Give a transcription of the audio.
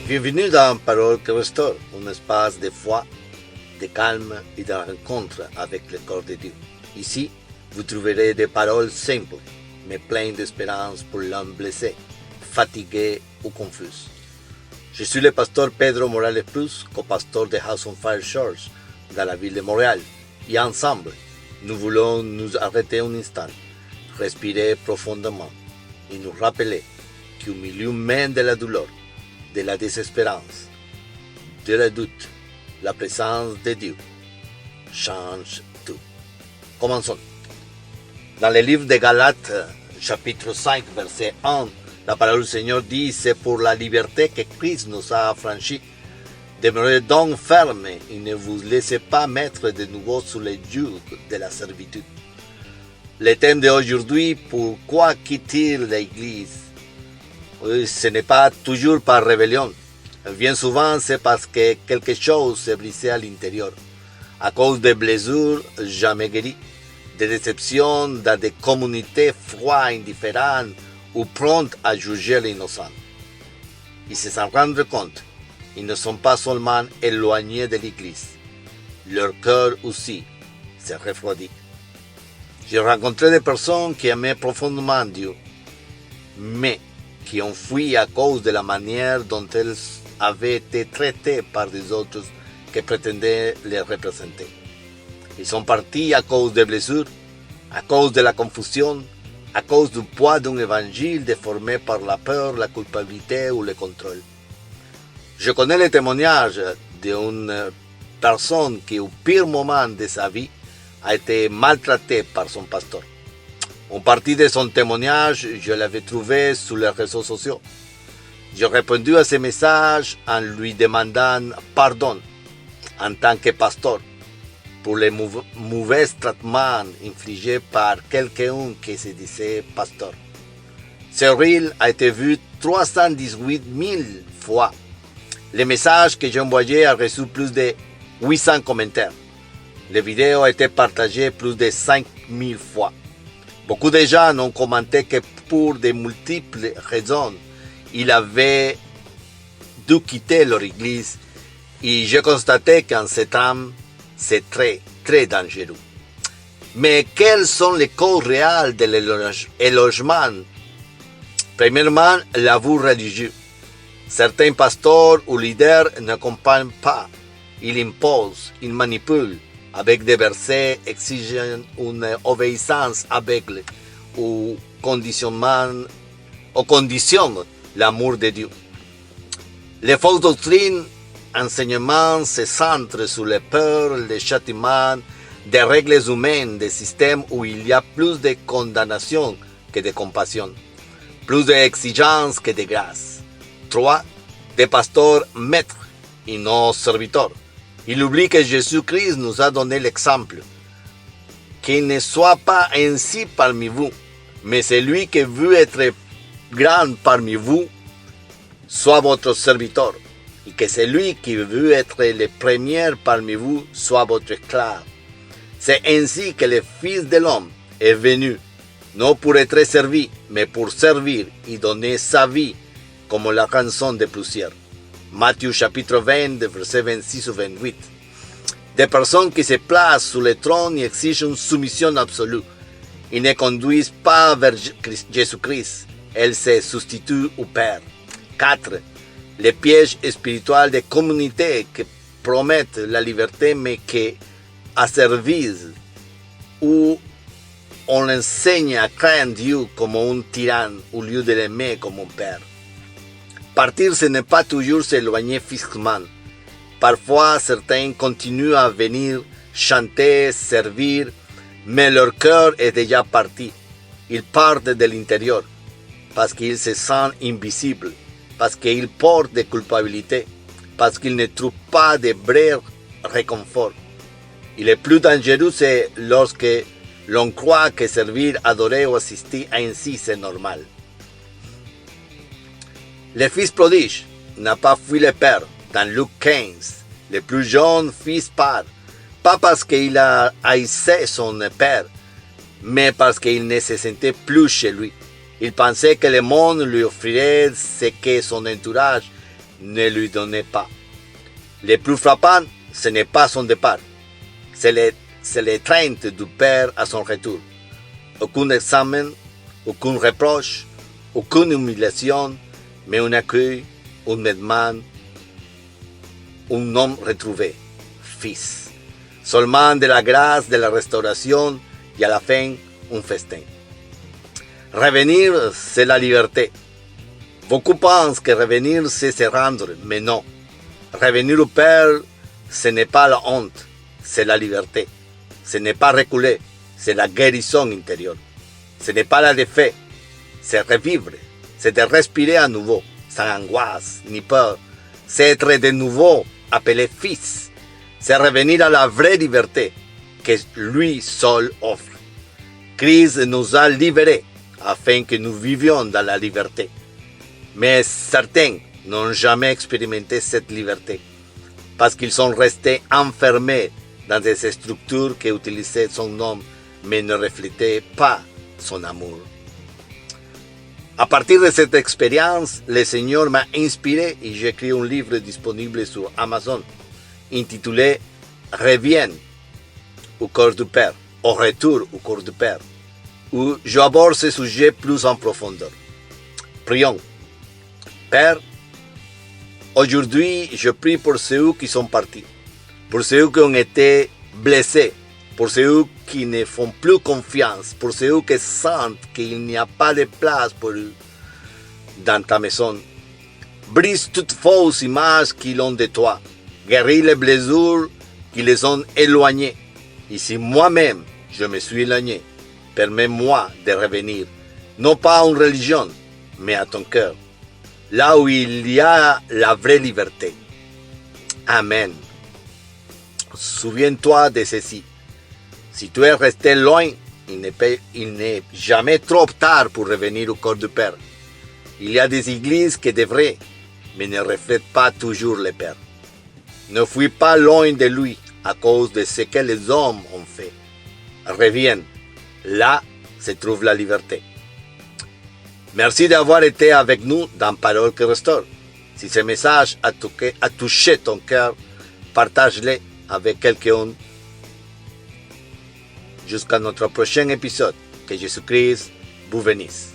Bienvenue dans Parole qui restaure, un espace de foi, de calme et de rencontre avec le corps de Dieu. Ici, vous trouverez des paroles simples, mais pleines d'espérance pour l'homme blessé, fatigué ou confus. Je suis le pasteur Pedro Morales Plus, copasteur de House on Fire Church dans la ville de Montréal. Et ensemble, nous voulons nous arrêter un instant, respirer profondément et nous rappeler qu'au milieu même de la douleur, de la désespérance, de la doute, la présence de Dieu change tout. Commençons. Dans le livre de Galates, chapitre 5, verset 1, la parole du Seigneur dit « C'est pour la liberté que Christ nous a affranchis. Demeurez donc fermes et ne vous laissez pas mettre de nouveau sous le joug de la servitude. » Le thème d'aujourd'hui, pourquoi quitter l'Église? Ce n'est pas toujours par rébellion. Bien souvent, c'est parce que quelque chose s'est brisé à l'intérieur, à cause de blessures jamais guéries, de déceptions dans des communautés froides, indifférentes ou promptes à juger l'innocent. Et s'en rendre compte, ils ne sont pas seulement éloignés de l'Église, leur cœur aussi s'est refroidi. J'ai rencontré des personnes qui aimaient profondément Dieu, mais qui ont fui à cause de la manière dont elles avaient été traitées par des autres qui prétendaient les représenter. Ils sont partis à cause des blessures, à cause de la confusion, à cause du poids d'un évangile déformé par la peur, la culpabilité ou le contrôle. Je connais le témoignage d'une personne qui, au pire moment de sa vie, a été maltraitée par son pasteur. Une partie de son témoignage, je l'avais trouvé sur les réseaux sociaux. J'ai répondu à ce message en lui demandant pardon en tant que pasteur pour les mauvais traitements infligés par quelqu'un qui se disait pasteur. Ce reel a été vu 318 000 fois. Le message que j'ai envoyé a reçu plus de 800 commentaires. La vidéo a été partagée plus de 5000 fois. Beaucoup de gens ont commenté que pour de multiples raisons, il avait dû quitter leur église et j'ai constaté qu'en ce temps, c'est très, très dangereux. Mais quelles sont les causes réelles de l'élogement? Premièrement, l'abus religieux. Certains pasteurs ou leaders n'accompagnent pas, ils imposent, ils manipulent, avec des versets exigeant une obéissance aveugle ou conditionnent l'amour de Dieu. Les fausses doctrines, enseignements se centrent sur les peurs, les châtiments, des règles humaines, des systèmes où il y a plus de condamnation que de compassion, plus d'exigence que de grâce. 3. Des pasteurs maîtres et non serviteurs. Il oublie que Jésus-Christ nous a donné l'exemple. Qu'il ne soit pas ainsi parmi vous, mais celui qui veut être grand parmi vous soit votre serviteur, et que celui qui veut être le premier parmi vous soit votre esclave. C'est ainsi que le Fils de l'homme est venu, non pour être servi, mais pour servir et donner sa vie comme la rançon de plusieurs. Matthieu chapitre 20, versets 26 ou 28. Des personnes qui se placent sur le trône et exigent une soumission absolue. Ils ne conduisent pas vers Jésus-Christ. Elles se substituent au Père. 4. Les pièges spirituels des communautés qui promettent la liberté mais qui asservissent ou on enseigne à craindre Dieu comme un tyran au lieu de l'aimer comme un père. Partir, ce n'est pas toujours s'éloigner physiquement. Parfois, certains continuent à venir chanter, servir, mais leur cœur est déjà parti. Ils partent de l'intérieur parce qu'ils se sentent invisibles, parce qu'ils portent des culpabilités, parce qu'ils ne trouvent pas de vrai réconfort. Et le plus dangereux, c'est lorsque l'on croit que servir, adorer ou assister ainsi, c'est normal. Le fils prodige n'a pas fui le père. Dans Luc 15, le plus jeune fils part, pas parce qu'il a haïssé son père, mais parce qu'il ne se sentait plus chez lui. Il pensait que le monde lui offrirait ce que son entourage ne lui donnez pas. Le plus frappant, ce n'est pas son départ, c'est l'étreinte du Père à son retour. Aucun examen, aucun reproche, aucune humiliation, mais un accueil, un demande, un homme retrouvé, fils. Seulement de la grâce, de la restauration, et à la fin, un festin. Revenir, c'est la liberté. Beaucoup pensent que revenir, c'est se rendre, mais non. Revenir au Père, ce n'est pas la honte, c'est la liberté. Ce n'est pas reculer, c'est la guérison intérieure. Ce n'est pas la défaite, c'est revivre, c'est de respirer à nouveau, sans angoisse ni peur. C'est être de nouveau appelé fils. C'est revenir à la vraie liberté que lui seul offre. Christ nous a libérés afin que nous vivions dans la liberté. Mais certains n'ont jamais expérimenté cette liberté parce qu'ils sont restés enfermés dans des structures qui utilisaient son nom mais ne reflétaient pas son amour. À partir de cette expérience, le Seigneur m'a inspiré et j'ai écrit un livre disponible sur Amazon intitulé « Reviens au corps du Père », au retour au corps du Père, où j'aborde ce sujet plus en profondeur. Prions. Père, aujourd'hui, je prie pour ceux qui sont partis, pour ceux qui ont été blessés, pour ceux qui ne font plus confiance, pour ceux qui sentent qu'il n'y a pas de place pour eux dans ta maison. Brise toute fausse image qu'ils ont de toi. Guéris les blessures qui les ont éloignés. Et si moi-même, je me suis éloigné, permets-moi de revenir, non pas à une religion, mais à ton cœur, là où il y a la vraie liberté. Amen. Souviens-toi de ceci. Si tu es resté loin, il n'est jamais trop tard pour revenir au corps du Père. Il y a des églises qui devraient, mais ne reflètent pas toujours le Père. Ne fuis pas loin de lui à cause de ce que les hommes ont fait. Reviens. Là se trouve la liberté. Merci d'avoir été avec nous dans Parole qui restaure. Si ce message a touché ton cœur, partage-le avec quelqu'un. Jusqu'à notre prochain épisode. Que Jésus-Christ vous bénisse.